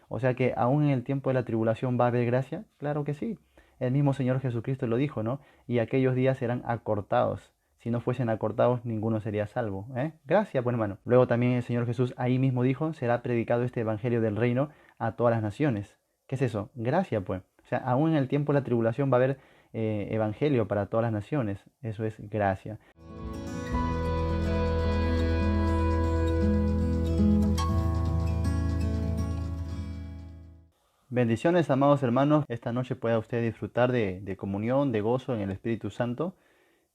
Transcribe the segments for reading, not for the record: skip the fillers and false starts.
O sea que aún en el tiempo de la tribulación va a haber gracia. Claro que sí. El mismo Señor Jesucristo lo dijo, ¿no? Y aquellos días serán acortados. Si no fuesen acortados, ninguno sería salvo. Gracias, pues hermano. Luego también el Señor Jesús ahí mismo dijo, será predicado este evangelio del reino a todas las naciones. ¿Qué es eso? Gracia, pues. O sea, aún en el tiempo de la tribulación va a haber evangelio para todas las naciones. Eso es gracia. Bendiciones, amados hermanos. Esta noche pueda usted disfrutar de comunión, de gozo en el Espíritu Santo.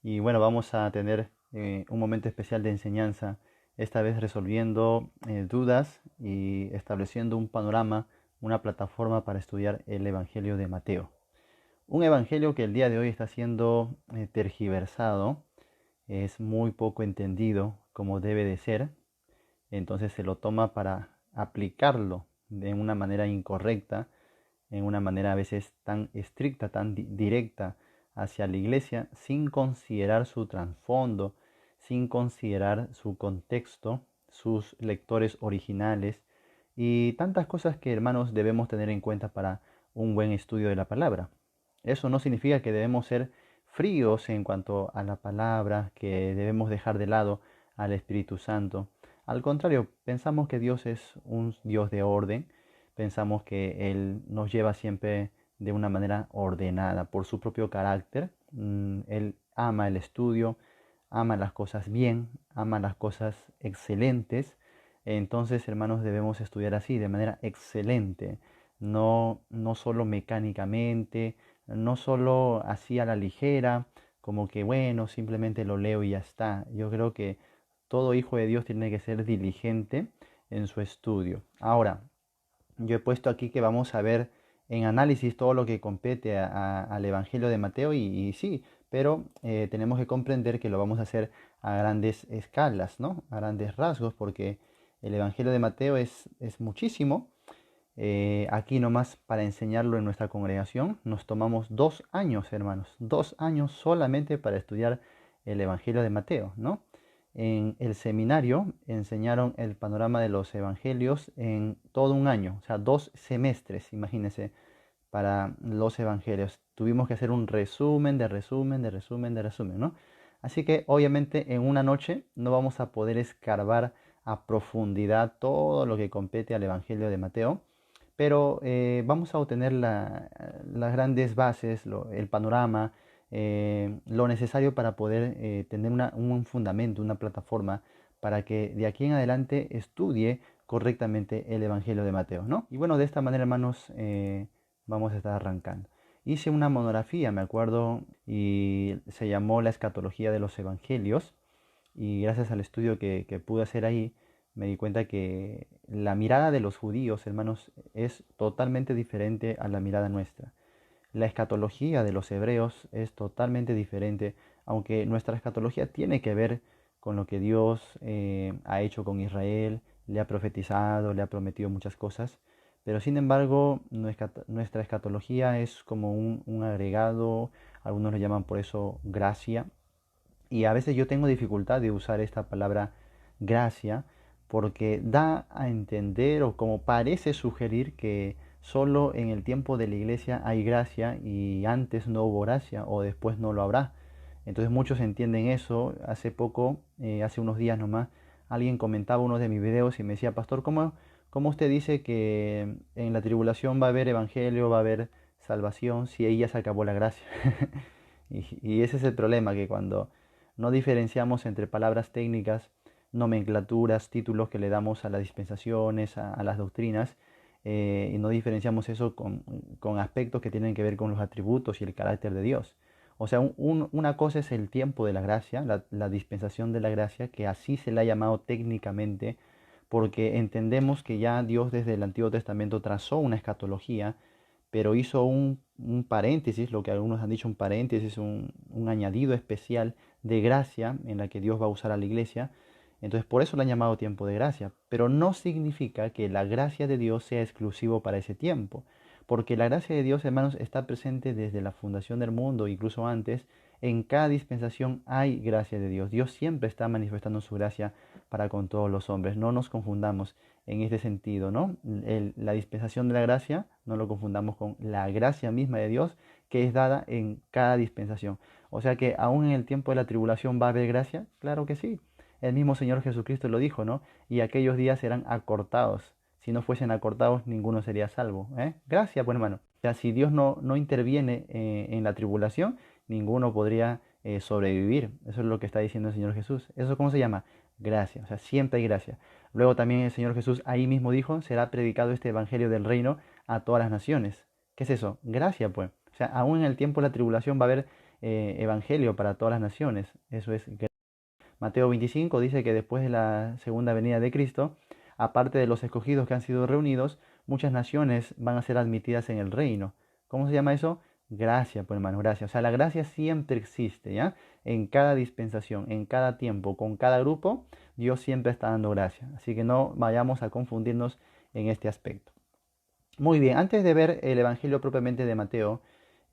Y bueno, vamos a tener un momento especial de enseñanza, esta vez resolviendo dudas y estableciendo un panorama, una plataforma para estudiar el Evangelio de Mateo. Un evangelio que el día de hoy está siendo tergiversado, es muy poco entendido como debe de ser, entonces se lo toma para aplicarlo de una manera incorrecta, en una manera a veces tan estricta, tan directa hacia la iglesia, sin considerar su trasfondo, sin considerar su contexto, sus lectores originales y tantas cosas que, hermanos, debemos tener en cuenta para un buen estudio de la palabra. Eso no significa que debemos ser fríos en cuanto a la palabra, que debemos dejar de lado al Espíritu Santo. Al contrario, pensamos que Dios es un Dios de orden, pensamos que Él nos lleva siempre de una manera ordenada por su propio carácter. Él ama el estudio, ama las cosas bien, ama las cosas excelentes. Entonces, hermanos, debemos estudiar así, de manera excelente, no solo mecánicamente, no solo así a la ligera, como que bueno, simplemente lo leo y ya está. Yo creo que todo hijo de Dios tiene que ser diligente en su estudio. Ahora, yo he puesto aquí que vamos a ver en análisis todo lo que compete al Evangelio de Mateo y sí, pero tenemos que comprender que lo vamos a hacer a grandes escalas, ¿no? A grandes rasgos, porque el Evangelio de Mateo es muchísimo. Aquí nomás para enseñarlo en nuestra congregación nos tomamos 2 años, hermanos, 2 años solamente para estudiar el Evangelio de Mateo, ¿no? En el seminario enseñaron el panorama de los evangelios en todo un año, o sea, 2 semestres, imagínense, para los evangelios. Tuvimos que hacer un resumen de resumen, de resumen, de resumen, ¿no? Así que obviamente en una noche no vamos a poder escarbar a profundidad todo lo que compete al Evangelio de Mateo, pero vamos a obtener las grandes bases, el panorama, lo necesario para poder tener un fundamento, una plataforma para que de aquí en adelante estudie correctamente el Evangelio de Mateo, ¿no? Y bueno, de esta manera, hermanos, vamos a estar arrancando. Hice una monografía, me acuerdo, y se llamó La escatología de los Evangelios, y gracias al estudio que pude hacer ahí, me di cuenta que la mirada de los judíos, hermanos, es totalmente diferente a la mirada nuestra. La escatología de los hebreos es totalmente diferente, aunque nuestra escatología tiene que ver con lo que Dios ha hecho con Israel, le ha profetizado, le ha prometido muchas cosas, pero sin embargo nuestra escatología es como un agregado, algunos lo llaman por eso gracia, y a veces yo tengo dificultad de usar esta palabra gracia porque da a entender o como parece sugerir que solo en el tiempo de la iglesia hay gracia y antes no hubo gracia o después no lo habrá. Entonces muchos entienden eso. Hace poco, hace unos días nomás, alguien comentaba uno de mis videos y me decía, pastor, ¿cómo usted dice que en la tribulación va a haber evangelio, va a haber salvación si ahí ya se acabó la gracia? Y ese es el problema, que cuando no diferenciamos entre palabras técnicas, nomenclaturas, títulos que le damos a las dispensaciones, a las doctrinas, y no diferenciamos eso con aspectos que tienen que ver con los atributos y el carácter de Dios. O sea, una cosa es el tiempo de la gracia, la dispensación de la gracia, que así se le ha llamado técnicamente, porque entendemos que ya Dios desde el Antiguo Testamento trazó una escatología, pero hizo un paréntesis, lo que algunos han dicho un paréntesis, un añadido especial de gracia en la que Dios va a usar a la iglesia. Entonces por eso lo han llamado tiempo de gracia, pero no significa que la gracia de Dios sea exclusivo para ese tiempo, porque la gracia de Dios, hermanos, está presente desde la fundación del mundo, incluso antes. En cada dispensación hay gracia de Dios. Dios siempre está manifestando su gracia para con todos los hombres. No nos confundamos. en este sentido, ¿no? La dispensación de la gracia, no lo confundamos con la gracia misma de Dios, que es dada en cada dispensación. O sea que aún en el tiempo de la tribulación va a haber gracia, claro que sí. El mismo Señor Jesucristo lo dijo, ¿no? Y aquellos días serán acortados. Si no fuesen acortados, ninguno sería salvo. Gracias, pues hermano. O sea, si Dios no interviene en la tribulación, ninguno podría sobrevivir. Eso es lo que está diciendo el Señor Jesús. ¿Eso cómo se llama? Gracia. O sea, siempre hay gracia. Luego también el Señor Jesús ahí mismo dijo, será predicado este evangelio del reino a todas las naciones. ¿Qué es eso? Gracia, pues. O sea, aún en el tiempo de la tribulación va a haber evangelio para todas las naciones. Eso es gracia. Mateo 25 dice que después de la segunda venida de Cristo, aparte de los escogidos que han sido reunidos, muchas naciones van a ser admitidas en el reino. ¿Cómo se llama eso? Gracia, pues hermano, gracia. O sea, la gracia siempre existe, ¿ya? En cada dispensación, en cada tiempo, con cada grupo, Dios siempre está dando gracia. Así que no vayamos a confundirnos en este aspecto. Muy bien, antes de ver el Evangelio propiamente de Mateo,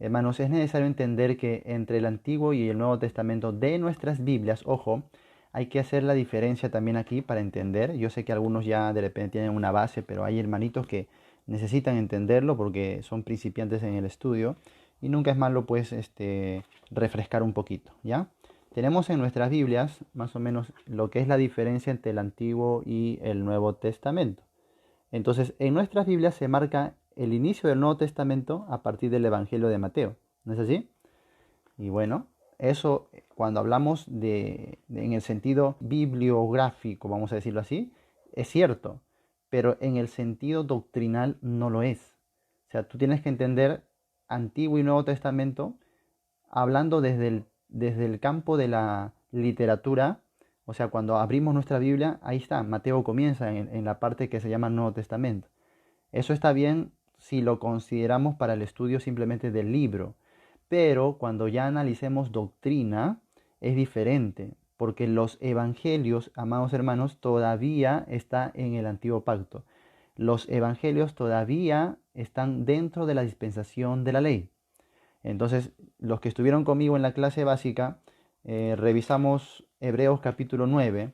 hermanos, es necesario entender que entre el Antiguo y el Nuevo Testamento de nuestras Biblias, ojo, hay que hacer la diferencia también aquí para entender. Yo sé que algunos ya de repente tienen una base, pero hay hermanitos que necesitan entenderlo porque son principiantes en el estudio y nunca es malo pues refrescar un poquito, ¿ya? Tenemos en nuestras Biblias más o menos lo que es la diferencia entre el Antiguo y el Nuevo Testamento. Entonces, en nuestras Biblias se marca el inicio del Nuevo Testamento a partir del Evangelio de Mateo. ¿No es así? Y bueno, eso cuando hablamos en el sentido bibliográfico, vamos a decirlo así, es cierto, pero en el sentido doctrinal no lo es. O sea, tú tienes que entender Antiguo y Nuevo Testamento hablando desde el campo de la literatura. O sea, cuando abrimos nuestra Biblia, ahí está, Mateo comienza en la parte que se llama Nuevo Testamento. Eso está bien si lo consideramos para el estudio simplemente del libro, pero cuando ya analicemos doctrina es diferente, porque los evangelios, amados hermanos, todavía está en el antiguo pacto. Los evangelios todavía están dentro de la dispensación de la ley. Entonces, los que estuvieron conmigo en la clase básica, revisamos Hebreos capítulo 9.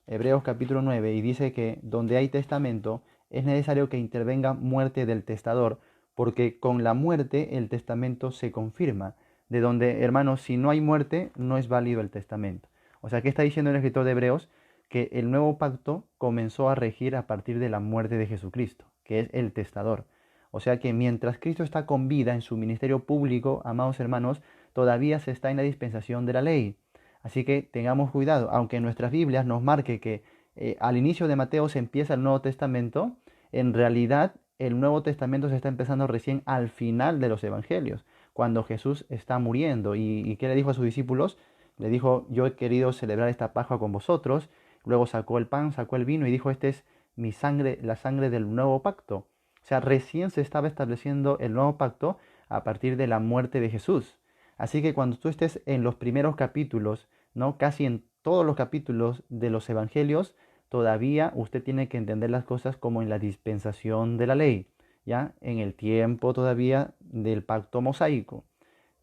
Hebreos capítulo 9 y dice que donde hay testamento es necesario que intervenga muerte del testador, porque con la muerte el testamento se confirma. De donde, hermanos, si no hay muerte, no es válido el testamento. O sea, ¿qué está diciendo el escritor de Hebreos? Que el nuevo pacto comenzó a regir a partir de la muerte de Jesucristo, que es el testador. O sea que mientras Cristo está con vida en su ministerio público, amados hermanos, todavía se está en la dispensación de la ley. Así que tengamos cuidado, aunque en nuestras Biblias nos marque que al inicio de Mateo se empieza el Nuevo Testamento, en realidad el Nuevo Testamento se está empezando recién al final de los Evangelios, cuando Jesús está muriendo. ¿Y qué le dijo a sus discípulos? Le dijo, yo he querido celebrar esta Pascua con vosotros. Luego sacó el pan, sacó el vino y dijo, este es mi sangre, la sangre del nuevo pacto. O sea, recién se estaba estableciendo el nuevo pacto a partir de la muerte de Jesús. Así que cuando tú estés en los primeros capítulos, ¿no? Casi en todos los capítulos de los evangelios, todavía usted tiene que entender las cosas como en la dispensación de la ley, ¿ya? En el tiempo todavía del pacto mosaico.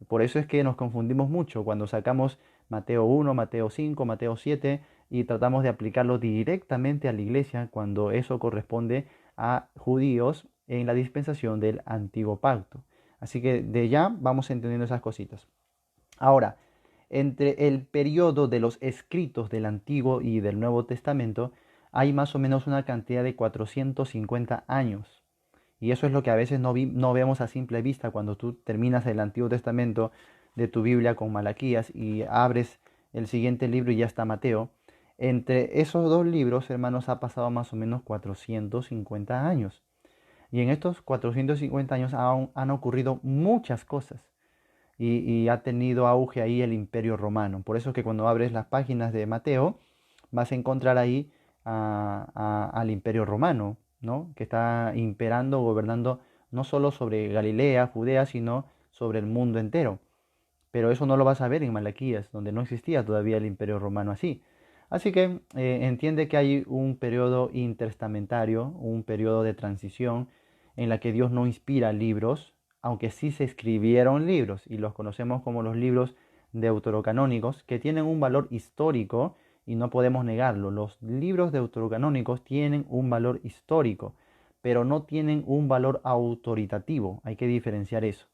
Por eso es que nos confundimos mucho cuando sacamos Mateo 1, Mateo 5, Mateo 7 y tratamos de aplicarlo directamente a la iglesia cuando eso corresponde a judíos en la dispensación del antiguo pacto. Así que de ya vamos entendiendo esas cositas. Ahora, entre el periodo de los escritos del Antiguo y del Nuevo Testamento hay más o menos una cantidad de 450 años. Y eso es lo que a veces no vemos a simple vista cuando tú terminas el Antiguo Testamento de tu Biblia con Malaquías y abres el siguiente libro y ya está Mateo. Entre esos dos libros, hermanos, ha pasado más o menos 450 años. Y en estos 450 años han ocurrido muchas cosas y ha tenido auge ahí el Imperio Romano. Por eso es que cuando abres las páginas de Mateo vas a encontrar ahí al Imperio Romano, ¿no? Que está imperando, gobernando no solo sobre Galilea, Judea, sino sobre el mundo entero. Pero eso no lo vas a ver en Malaquías, donde no existía todavía el Imperio Romano así. Así que entiende que hay un periodo intertestamentario, un periodo de transición en la que Dios no inspira libros, aunque sí se escribieron libros y los conocemos como los libros deuterocanónicos, que tienen un valor histórico y no podemos negarlo. Los libros deuterocanónicos tienen un valor histórico, pero no tienen un valor autoritativo. Hay que diferenciar eso.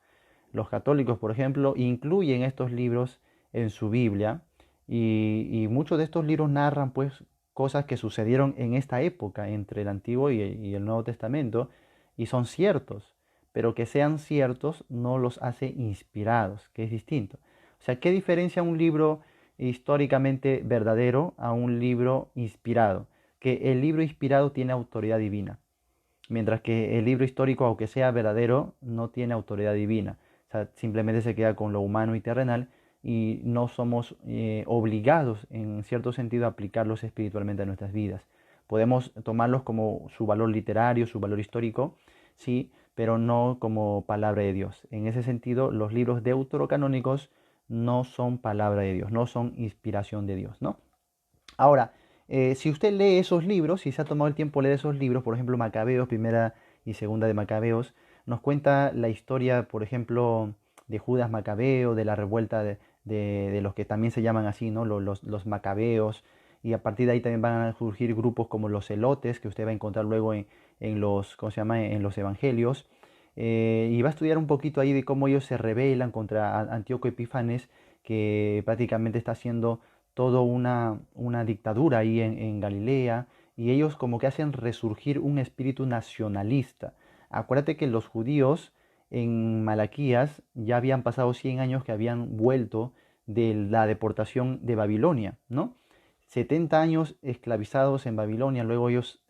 Los católicos, por ejemplo, incluyen estos libros en su Biblia y muchos de estos libros narran pues cosas que sucedieron en esta época entre el Antiguo y el Nuevo Testamento y son ciertos, pero que sean ciertos no los hace inspirados, que es distinto. O sea, ¿qué diferencia un libro históricamente verdadero a un libro inspirado? Que el libro inspirado tiene autoridad divina, mientras que el libro histórico, aunque sea verdadero, no tiene autoridad divina. O sea, simplemente se queda con lo humano y terrenal y no somos obligados, en cierto sentido, a aplicarlos espiritualmente a nuestras vidas. Podemos tomarlos como su valor literario, su valor histórico, sí, pero no como palabra de Dios. En ese sentido, los libros deuterocanónicos no son palabra de Dios, no son inspiración de Dios, ¿no? Ahora, si usted lee esos libros, si se ha tomado el tiempo de leer esos libros, por ejemplo, Macabeos, primera y segunda de Macabeos, nos cuenta la historia, por ejemplo, de Judas Macabeo, de la revuelta de los que también se llaman así, ¿no? Los macabeos, y a partir de ahí también van a surgir grupos como los celotes, que usted va a encontrar luego en los, ¿cómo se llama?, en los evangelios. Y va a estudiar un poquito ahí de cómo ellos se rebelan contra Antíoco Epífanes, que prácticamente está haciendo toda una dictadura ahí en Galilea, y ellos como que hacen resurgir un espíritu nacionalista. Acuérdate que los judíos en Malaquías ya habían pasado 100 años que habían vuelto de la deportación de Babilonia, ¿no? 70 años esclavizados en Babilonia, luego ellos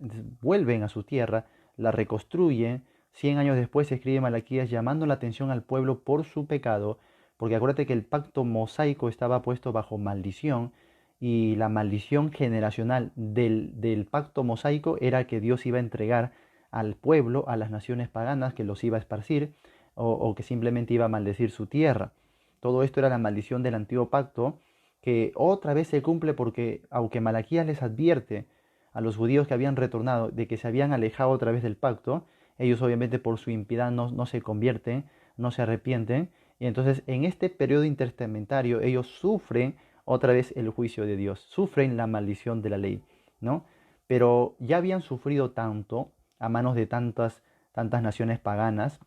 vuelven a su tierra, la reconstruyen. 100 años después se escribe Malaquías llamando la atención al pueblo por su pecado, porque acuérdate que el pacto mosaico estaba puesto bajo maldición, y la maldición generacional del pacto mosaico era que Dios iba a entregar al pueblo, a las naciones paganas, que los iba a esparcir, o que simplemente iba a maldecir su tierra. Todo esto era la maldición del antiguo pacto, que otra vez se cumple porque, aunque Malaquías les advierte a los judíos que habían retornado de que se habían alejado otra vez del pacto, ellos obviamente por su impiedad no se convierten, no se arrepienten, y entonces en este periodo intertestamentario ellos sufren otra vez el juicio de Dios, sufren la maldición de la ley, ¿no? Pero ya habían sufrido tanto a manos de tantas naciones paganas,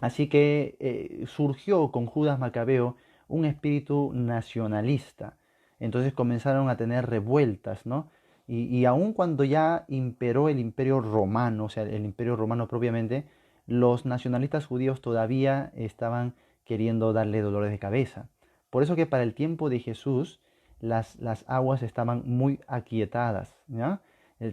así que surgió con Judas Macabeo un espíritu nacionalista. Entonces comenzaron a tener revueltas, ¿no? Y aun cuando ya imperó el imperio romano, o sea, el imperio romano propiamente, los nacionalistas judíos todavía estaban queriendo darle dolores de cabeza. Por eso que para el tiempo de Jesús las aguas estaban muy aquietadas, ¿ya?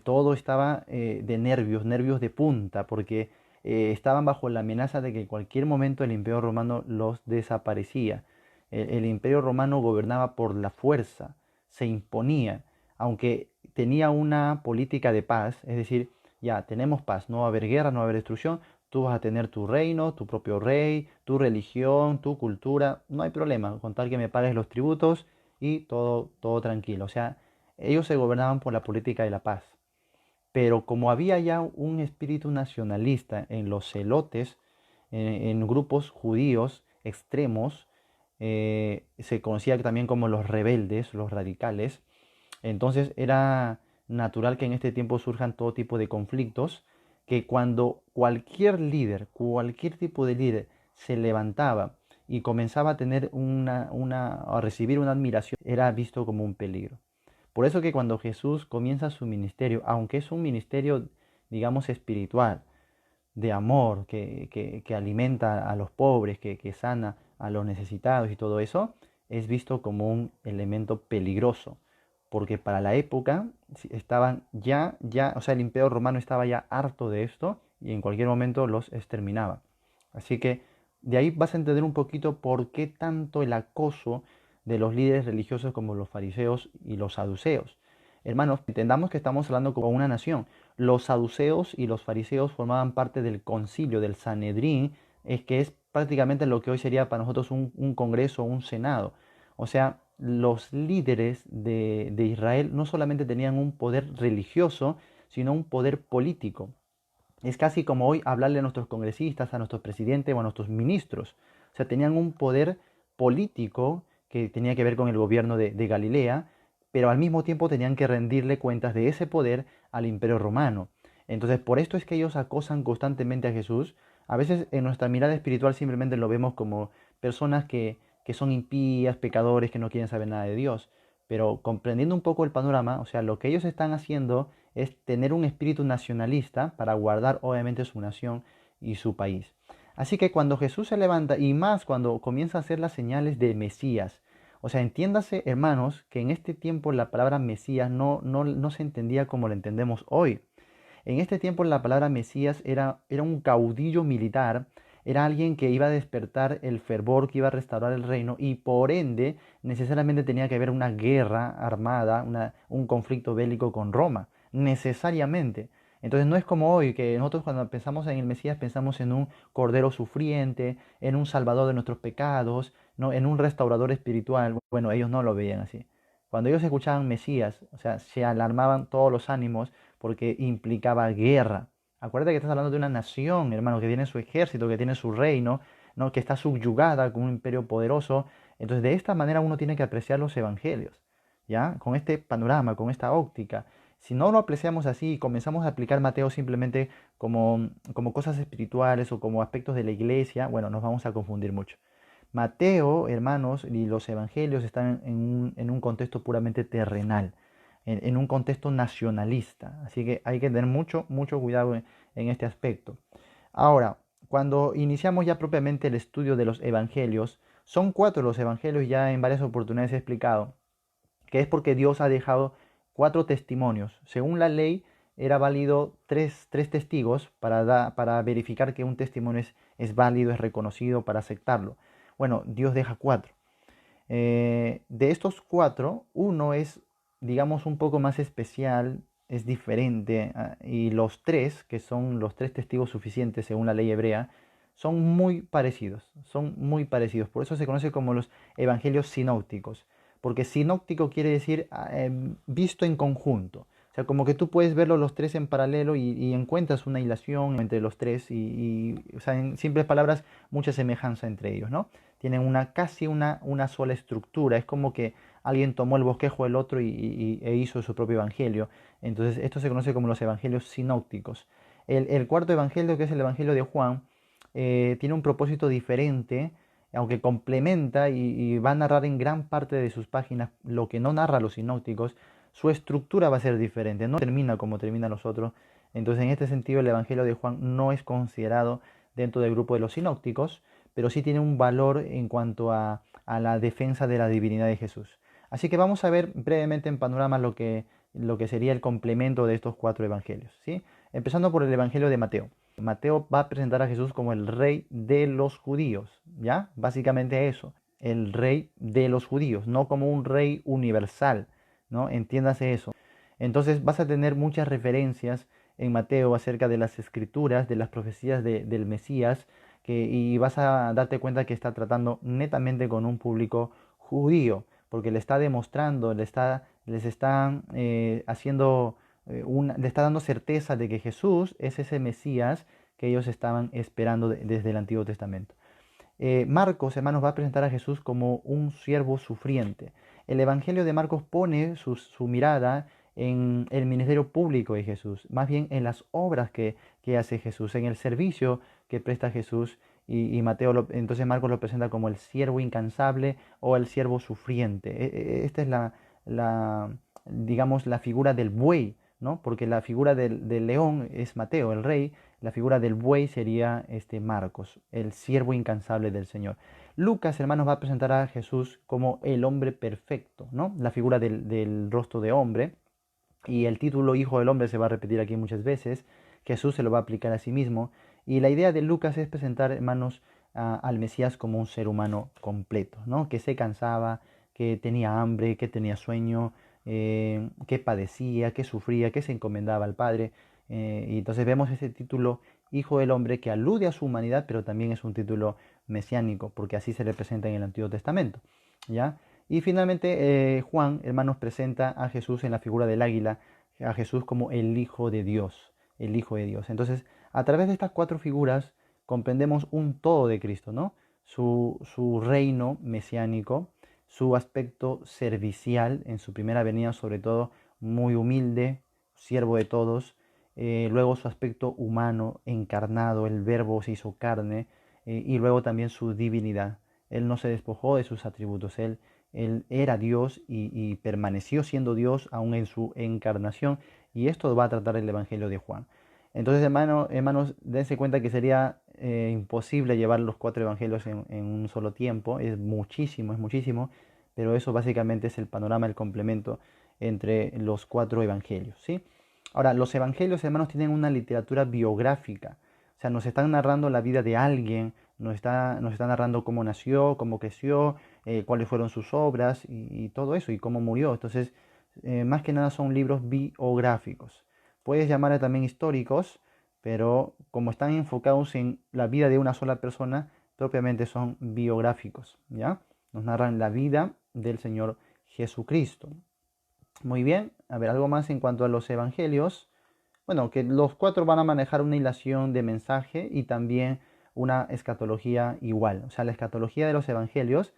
Todo estaba de nervios, nervios de punta, porque estaban bajo la amenaza de que en cualquier momento el imperio romano los desaparecía. El imperio romano gobernaba por la fuerza, se imponía, aunque tenía una política de paz, es decir, ya tenemos paz, no va a haber guerra, no va a haber destrucción, tú vas a tener tu reino, tu propio rey, tu religión, tu cultura, no hay problema, con tal que me pagues los tributos y todo tranquilo. O sea, ellos se gobernaban por la política de la paz. Pero como había ya un espíritu nacionalista en los celotes, en grupos judíos extremos, se conocía también como los rebeldes, los radicales, entonces era natural que en este tiempo surjan todo tipo de conflictos, que cuando cualquier tipo de líder se levantaba y comenzaba a tener a recibir una admiración, era visto como un peligro. Por eso que cuando Jesús comienza su ministerio, aunque es un ministerio, digamos, espiritual, de amor, que alimenta a los pobres, que sana a los necesitados y todo eso, es visto como un elemento peligroso, porque para la época estaban o sea, el imperio romano estaba ya harto de esto y en cualquier momento los exterminaba. Así que de ahí vas a entender un poquito por qué tanto el acoso de los líderes religiosos como los fariseos y los saduceos. Hermanos, entendamos que estamos hablando como una nación. Los saduceos y los fariseos formaban parte del concilio, del Sanedrín, es que es prácticamente lo que hoy sería para nosotros un congreso, un senado. O sea, los líderes de Israel no solamente tenían un poder religioso, sino un poder político. Es casi como hoy hablarle a nuestros congresistas, a nuestros presidentes o a nuestros ministros. O sea, tenían un poder político que tenía que ver con el gobierno de Galilea, pero al mismo tiempo tenían que rendirle cuentas de ese poder al Imperio Romano. Entonces, por esto es que ellos acosan constantemente a Jesús. A veces en nuestra mirada espiritual simplemente lo vemos como personas que son impías, pecadores, que no quieren saber nada de Dios. Pero comprendiendo un poco el panorama, o sea, lo que ellos están haciendo es tener un espíritu nacionalista para guardar obviamente su nación y su país. Así que cuando Jesús se levanta, y más cuando comienza a hacer las señales de Mesías, o sea, entiéndase, hermanos, que en este tiempo la palabra Mesías no se entendía como lo entendemos hoy. En este tiempo la palabra Mesías era un caudillo militar, era alguien que iba a despertar el fervor, que iba a restaurar el reino y por ende necesariamente tenía que haber una guerra armada, un conflicto bélico con Roma, necesariamente. Entonces no es como hoy, que nosotros cuando pensamos en el Mesías pensamos en un cordero sufriente, en un salvador de nuestros pecados, ¿no? En un restaurador espiritual. Bueno, ellos no lo veían así. Cuando ellos escuchaban Mesías, o sea, se alarmaban todos los ánimos porque implicaba guerra. Acuérdate que estás hablando de una nación, hermano, que tiene su ejército, que tiene su reino, ¿no? Que está subyugada con un imperio poderoso. Entonces, de esta manera uno tiene que apreciar los evangelios, ¿ya? Con este panorama, con esta óptica. Si no lo apreciamos así y comenzamos a aplicar Mateo simplemente como cosas espirituales o como aspectos de la iglesia, bueno, nos vamos a confundir mucho. Mateo, hermanos, y los evangelios están en un contexto puramente terrenal, en un contexto nacionalista. Así que hay que tener mucho cuidado en este aspecto. Ahora, cuando iniciamos ya propiamente el estudio de los evangelios, son cuatro los evangelios, ya en varias oportunidades he explicado, que es porque Dios ha dejado cuatro testimonios. Según la ley, era válido tres testigos para verificar que un testimonio es válido, es reconocido, para aceptarlo. Bueno, Dios deja cuatro. De estos cuatro, uno es, digamos, un poco más especial, es diferente, y los tres, que son los tres testigos suficientes según la ley hebrea, son muy parecidos, son muy parecidos. Por eso se conoce como los evangelios sinópticos, porque sinóptico quiere decir visto en conjunto. O sea, como que tú puedes verlos los tres en paralelo y encuentras una hilación entre los tres o sea, en simples palabras, mucha semejanza entre ellos, ¿no? Tienen casi una sola estructura. Es como que alguien tomó el bosquejo del otro e hizo su propio evangelio. Entonces, esto se conoce como los evangelios sinópticos. El cuarto evangelio, que es el evangelio de Juan, tiene un propósito diferente, aunque complementa y va a narrar en gran parte de sus páginas lo que no narra los sinópticos. Su estructura va a ser diferente, no termina como terminan los otros. Entonces, en este sentido, el evangelio de Juan no es considerado dentro del grupo de los sinópticos, pero sí tiene un valor en cuanto a la defensa de la divinidad de Jesús. Así que vamos a ver brevemente en panorama lo que sería el complemento de estos cuatro evangelios, ¿sí? Empezando por el evangelio de Mateo. Mateo va a presentar a Jesús como el rey de los judíos, ¿ya? Básicamente eso, el rey de los judíos, no como un rey universal, ¿no? Entiéndase eso. Entonces vas a tener muchas referencias en Mateo acerca de las escrituras, de las profecías del Mesías, y vas a darte cuenta que está tratando netamente con un público judío, porque le está demostrando, les está haciendo, le está dando certeza de que Jesús es ese Mesías que ellos estaban esperando desde el Antiguo Testamento. Marcos, hermanos, va a presentar a Jesús como un siervo sufriente. El Evangelio de Marcos pone su mirada en el ministerio público de Jesús, más bien en las obras que hace Jesús, en el servicio que presta Jesús, y Mateo, entonces Marcos lo presenta como el siervo incansable o el siervo sufriente. Esta es digamos, la figura del buey, ¿no? Porque la figura del león es Mateo, el rey. La figura del buey sería Marcos, el siervo incansable del Señor. Lucas, hermanos, va a presentar a Jesús como el hombre perfecto, ¿no? La figura del rostro de hombre. Y el título Hijo del Hombre se va a repetir aquí muchas veces. Jesús se lo va a aplicar a sí mismo. Y la idea de Lucas es presentar, hermanos, al Mesías como un ser humano completo, ¿no? Que se cansaba, que tenía hambre, que tenía sueño, que padecía, que sufría, que se encomendaba al Padre. Y entonces vemos ese título Hijo del Hombre que alude a su humanidad, pero también es un título mesiánico, porque así se le presenta en el Antiguo Testamento, ¿ya? Y finalmente Juan, hermanos, presenta a Jesús en la figura del águila, a Jesús como el Hijo de Dios, el Hijo de Dios. Entonces, a través de estas cuatro figuras comprendemos un todo de Cristo, ¿no? Su reino mesiánico, su aspecto servicial en su primera venida, sobre todo muy humilde, siervo de todos. Luego su aspecto humano, encarnado, el verbo se hizo carne, y luego también su divinidad. Él no se despojó de sus atributos, él era Dios y permaneció siendo Dios aún en su encarnación, y esto va a tratar el Evangelio de Juan. Entonces, hermanos, dense cuenta que sería imposible llevar los 4 evangelios en un solo tiempo. Es muchísimo, pero eso básicamente es el panorama, el complemento entre los 4 evangelios, ¿sí? Ahora, los evangelios, hermanos, tienen una literatura biográfica. O sea, nos están narrando la vida de alguien, nos está narrando cómo nació, cómo creció, cuáles fueron sus obras y todo eso, y cómo murió. Entonces, más que nada son libros biográficos. Puedes llamarle también históricos, pero como están enfocados en la vida de una sola persona, propiamente son biográficos, ¿ya? Nos narran la vida del Señor Jesucristo. Muy bien, a ver, algo más en cuanto a los evangelios. Bueno, que los 4 van a manejar una hilación de mensaje y también una escatología igual. O sea, la escatología de los evangelios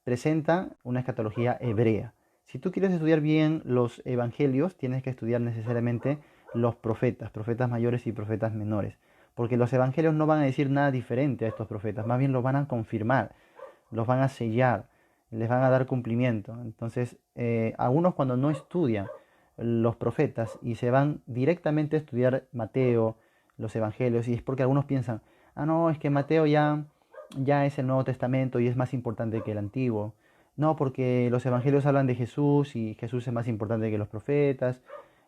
presenta una escatología hebrea. Si tú quieres estudiar bien los evangelios, tienes que estudiar necesariamente los profetas, profetas mayores y profetas menores. Porque los evangelios no van a decir nada diferente a estos profetas, más bien los van a confirmar, los van a sellar, les van a dar cumplimiento. Entonces, algunos cuando no estudian los profetas y se van directamente a estudiar Mateo, los evangelios, y es porque algunos piensan, ah, no, es que Mateo ya es el Nuevo Testamento y es más importante que el Antiguo. No, porque los evangelios hablan de Jesús y Jesús es más importante que los profetas.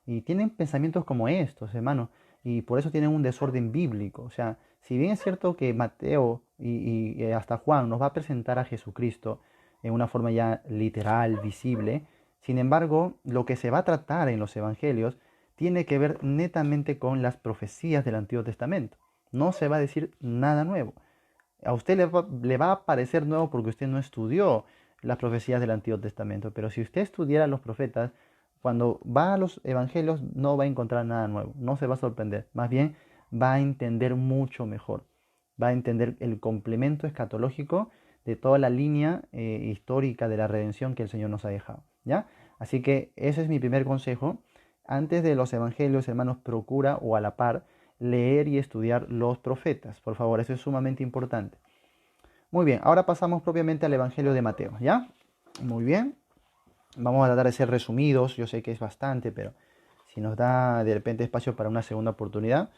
Y tienen pensamientos como estos, hermano, y por eso tienen un desorden bíblico. O sea, si bien es cierto que Mateo y hasta Juan nos va a presentar a Jesucristo en una forma ya literal, visible, sin embargo, lo que se va a tratar en los evangelios tiene que ver netamente con las profecías del Antiguo Testamento. No se va a decir nada nuevo. A usted le va a parecer nuevo porque usted no estudió las profecías del Antiguo Testamento, pero si usted estudiara los profetas, cuando va a los evangelios no va a encontrar nada nuevo, no se va a sorprender, más bien va a entender mucho mejor, va a entender el complemento escatológico de toda la línea histórica de la redención que el Señor nos ha dejado, ¿ya? Así que ese es mi primer consejo. Antes de los evangelios, hermanos, procura o a la par leer y estudiar los profetas. Por favor, eso es sumamente importante. Muy bien, ahora pasamos propiamente al Evangelio de Mateo, ¿ya? Muy bien, vamos a tratar de ser resumidos, yo sé que es bastante, pero si nos da de repente espacio para una segunda oportunidad,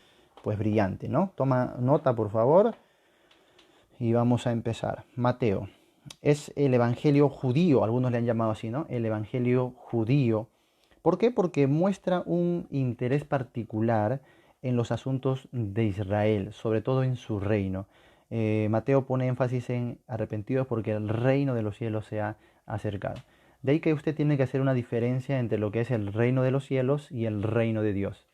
pues brillante, ¿no? Toma nota, por favor, y vamos a empezar. Mateo es el Evangelio judío, algunos le han llamado así, ¿no? El Evangelio judío. ¿Por qué? Porque muestra un interés particular en los asuntos de Israel, sobre todo en su reino. Mateo pone énfasis en arrepentidos porque el reino de los cielos se ha acercado. De ahí que usted tiene que hacer una diferencia entre lo que es el reino de los cielos y el reino de Dios.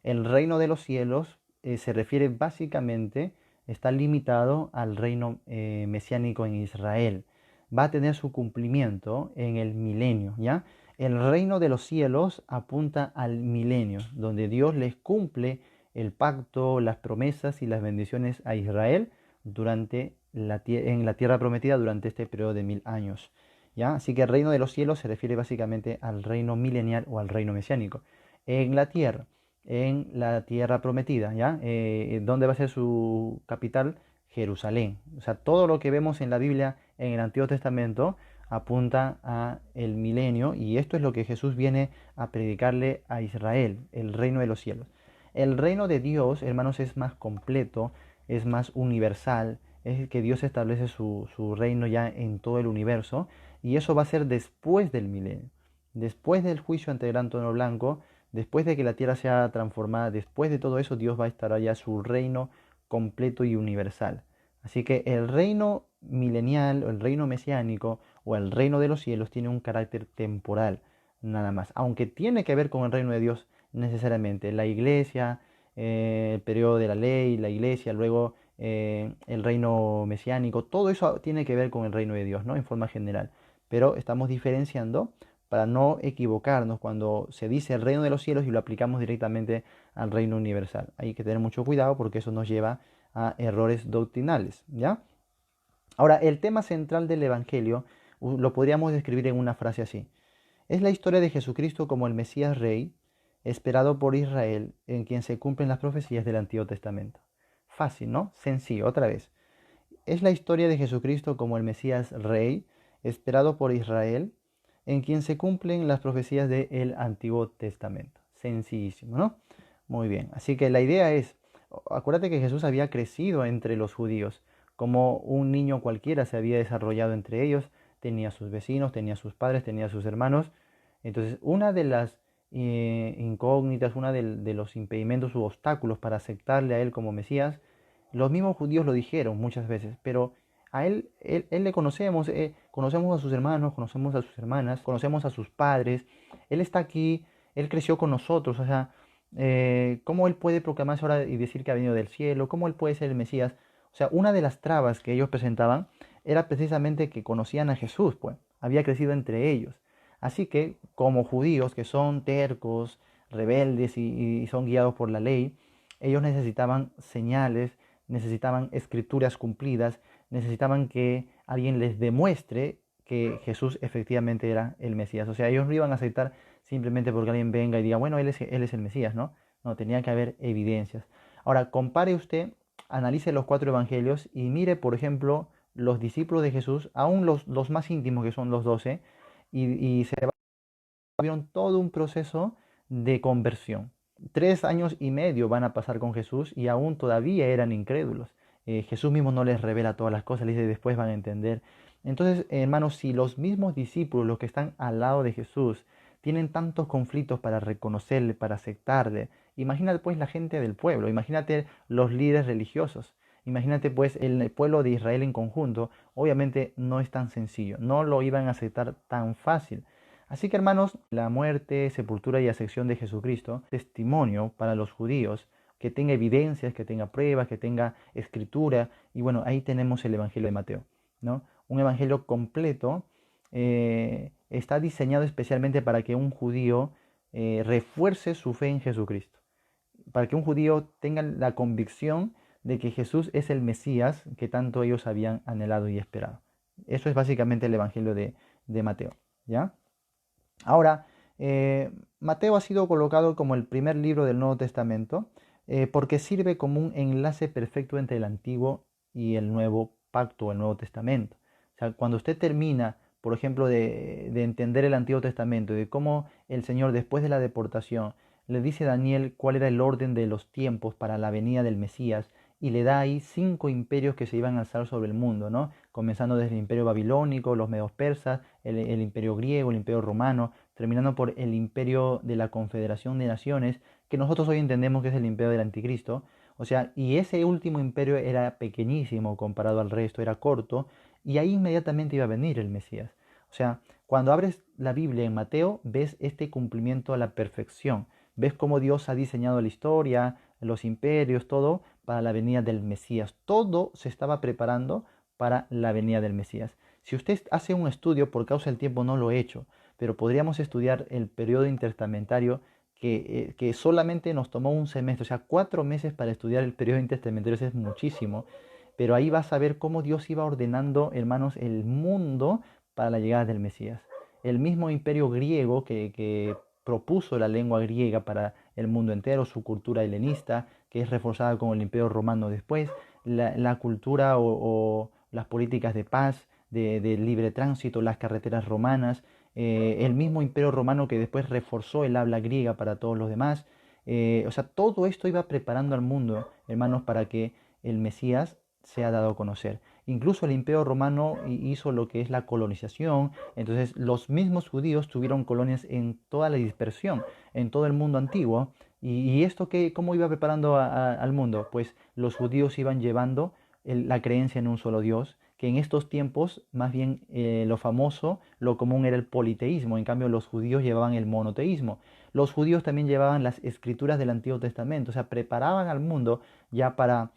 El reino de los cielos se refiere básicamente, está limitado al reino mesiánico en Israel. Va a tener su cumplimiento en el milenio, ¿ya? El reino de los cielos apunta al milenio, donde Dios les cumple el pacto, las promesas y las bendiciones a Israel en la tierra prometida durante este periodo de 1000 años, ¿ya? Así que el reino de los cielos se refiere básicamente al reino milenial o al reino mesiánico. En la tierra prometida, ¿ya? ¿Dónde va a ser su capital? Jerusalén. O sea, todo lo que vemos en la Biblia, en el Antiguo Testamento, apunta a el milenio, y esto es lo que Jesús viene a predicarle a Israel, el reino de los cielos. El reino de Dios, hermanos, es más completo, es más universal, es que Dios establece su reino ya en todo el universo, y eso va a ser después del milenio, después del juicio ante el gran trono blanco, después de que la tierra sea transformada, después de todo eso, Dios va a estar allá su reino completo y universal. Así que el reino milenial o el reino mesiánico o el reino de los cielos tiene un carácter temporal, nada más. Aunque tiene que ver con el reino de Dios necesariamente. La iglesia, el periodo de la ley, la iglesia, luego el reino mesiánico, todo eso tiene que ver con el reino de Dios, ¿no? En forma general. Pero estamos diferenciando para no equivocarnos cuando se dice el reino de los cielos y lo aplicamos directamente al reino universal. Hay que tener mucho cuidado porque eso nos lleva a errores doctrinales, ¿ya? Ahora, el tema central del Evangelio Lo podríamos describir en una frase así. Es la historia de Jesucristo como el Mesías Rey, esperado por Israel, en quien se cumplen las profecías del Antiguo Testamento. Fácil, ¿no? Sencillo, otra vez. Es la historia de Jesucristo como el Mesías Rey, esperado por Israel, en quien se cumplen las profecías del Antiguo Testamento. Sencillísimo, ¿no? Muy bien. Así que la idea es, acuérdate que Jesús había crecido entre los judíos, como un niño cualquiera se había desarrollado entre ellos, tenía sus vecinos, tenía sus padres, tenía sus hermanos. Entonces, una de las incógnitas, de los impedimentos u obstáculos para aceptarle a él como Mesías, los mismos judíos lo dijeron muchas veces, pero a él le conocemos, conocemos a sus hermanos, conocemos a sus hermanas, conocemos a sus padres, él está aquí, él creció con nosotros, o sea, ¿cómo él puede proclamarse ahora y decir que ha venido del cielo? ¿Cómo él puede ser el Mesías? O sea, una de las trabas que ellos presentaban era precisamente que conocían a Jesús, pues, había crecido entre ellos. Así que, como judíos que son tercos, rebeldes y son guiados por la ley, ellos necesitaban señales, necesitaban escrituras cumplidas, necesitaban que alguien les demuestre que Jesús efectivamente era el Mesías. O sea, ellos no iban a aceptar simplemente porque alguien venga y diga, bueno, él es el Mesías, ¿no? No, tenía que haber evidencias. Ahora, compare usted, analice los 4 evangelios y mire, por ejemplo, los discípulos de Jesús, aún los más íntimos que son los 12, y se vieron todo un proceso de conversión. 3 años y medio van a pasar con Jesús y aún todavía eran incrédulos. Jesús mismo no les revela todas las cosas, les dice después van a entender. Entonces, hermanos, si los mismos discípulos, los que están al lado de Jesús, tienen tantos conflictos para reconocerle, para aceptarle, imagínate pues la gente del pueblo, imagínate los líderes religiosos, imagínate pues el pueblo de Israel en conjunto, obviamente no es tan sencillo, no lo iban a aceptar tan fácil. Así que hermanos, la muerte, sepultura y ascensión de Jesucristo, testimonio para los judíos, que tenga evidencias, que tenga pruebas, que tenga escritura. Y bueno, ahí tenemos el Evangelio de Mateo, ¿no? Un evangelio completo, está diseñado especialmente para que un judío refuerce su fe en Jesucristo, para que un judío tenga la convicción de que Jesús es el Mesías que tanto ellos habían anhelado y esperado. Eso es básicamente el Evangelio de Mateo, ¿ya? Ahora, Mateo ha sido colocado como el primer libro del Nuevo Testamento porque sirve como un enlace perfecto entre el Antiguo y el Nuevo Pacto, el Nuevo Testamento. O sea, cuando usted termina, por ejemplo, de entender el Antiguo Testamento, de cómo el Señor después de la deportación le dice a Daniel cuál era el orden de los tiempos para la venida del Mesías, y le da ahí 5 imperios que se iban a alzar sobre el mundo, ¿no? Comenzando desde el imperio babilónico, los medos persas, el imperio griego, el imperio romano, terminando por el imperio de la Confederación de Naciones, que nosotros hoy entendemos que es el imperio del anticristo. O sea, y ese último imperio era pequeñísimo comparado al resto, era corto, y ahí inmediatamente iba a venir el Mesías. O sea, cuando abres la Biblia en Mateo, ves este cumplimiento a la perfección. Ves cómo Dios ha diseñado la historia, los imperios, todo para la venida del Mesías. Todo se estaba preparando para la venida del Mesías. Si usted hace un estudio, por causa del tiempo no lo he hecho, pero podríamos estudiar el periodo intertestamentario que solamente nos tomó un semestre, o sea, 4 meses para estudiar el periodo intertestamentario, eso es muchísimo, pero ahí vas a ver cómo Dios iba ordenando, hermanos, el mundo para la llegada del Mesías. El mismo imperio griego que propuso la lengua griega para el mundo entero, su cultura helenista, que es reforzada con el imperio romano después, la cultura o las políticas de paz, de libre tránsito, las carreteras romanas, el mismo imperio romano que después reforzó el habla griega para todos los demás. O sea, todo esto iba preparando al mundo, hermanos, para que el Mesías sea dado a conocer. Incluso el imperio romano hizo lo que es la colonización, entonces los mismos judíos tuvieron colonias en toda la dispersión, en todo el mundo antiguo. ¿Y esto qué, cómo iba preparando al mundo? Pues los judíos iban llevando la creencia en un solo Dios, que en estos tiempos más bien lo famoso, lo común era el politeísmo, en cambio los judíos llevaban el monoteísmo. Los judíos también llevaban las escrituras del Antiguo Testamento, o sea, preparaban al mundo ya para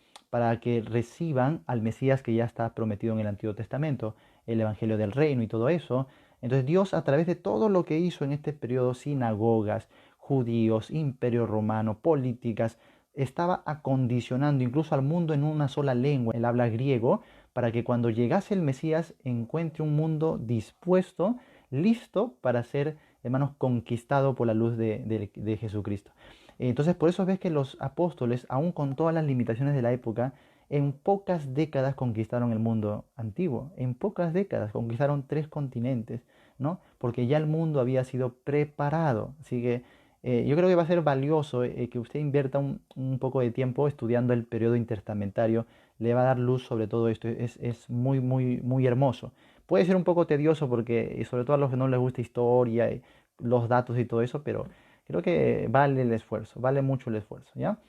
que reciban al Mesías que ya está prometido en el Antiguo Testamento, el Evangelio del Reino y todo eso. Entonces Dios, a través de todo lo que hizo en este periodo, sinagogas, judíos, imperio romano, políticas, estaba acondicionando incluso al mundo en una sola lengua, él habla griego, para que cuando llegase el Mesías encuentre un mundo dispuesto, listo para ser, hermanos, conquistado por la luz de Jesucristo. Entonces, por eso ves que los apóstoles, aun con todas las limitaciones de la época, en pocas décadas conquistaron el mundo antiguo. En pocas décadas conquistaron 3 continentes, ¿no? Porque ya el mundo había sido preparado. Así que yo creo que va a ser valioso que usted invierta un poco de tiempo estudiando el periodo intertestamentario. Le va a dar luz sobre todo esto. Es muy, muy, muy hermoso. Puede ser un poco tedioso porque, sobre todo a los que no les gusta historia, los datos y todo eso, pero creo que vale el esfuerzo, vale mucho el esfuerzo, ¿ya?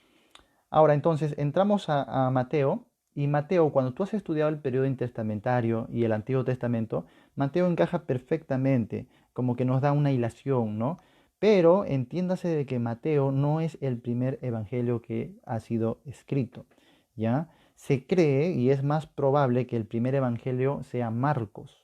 Ahora, entonces, entramos a Mateo, y Mateo, cuando tú has estudiado el periodo intertestamentario y el Antiguo Testamento, Mateo encaja perfectamente, como que nos da una hilación, ¿no? Pero entiéndase de que Mateo no es el primer evangelio que ha sido escrito, ¿ya? Se cree y es más probable que el primer evangelio sea Marcos.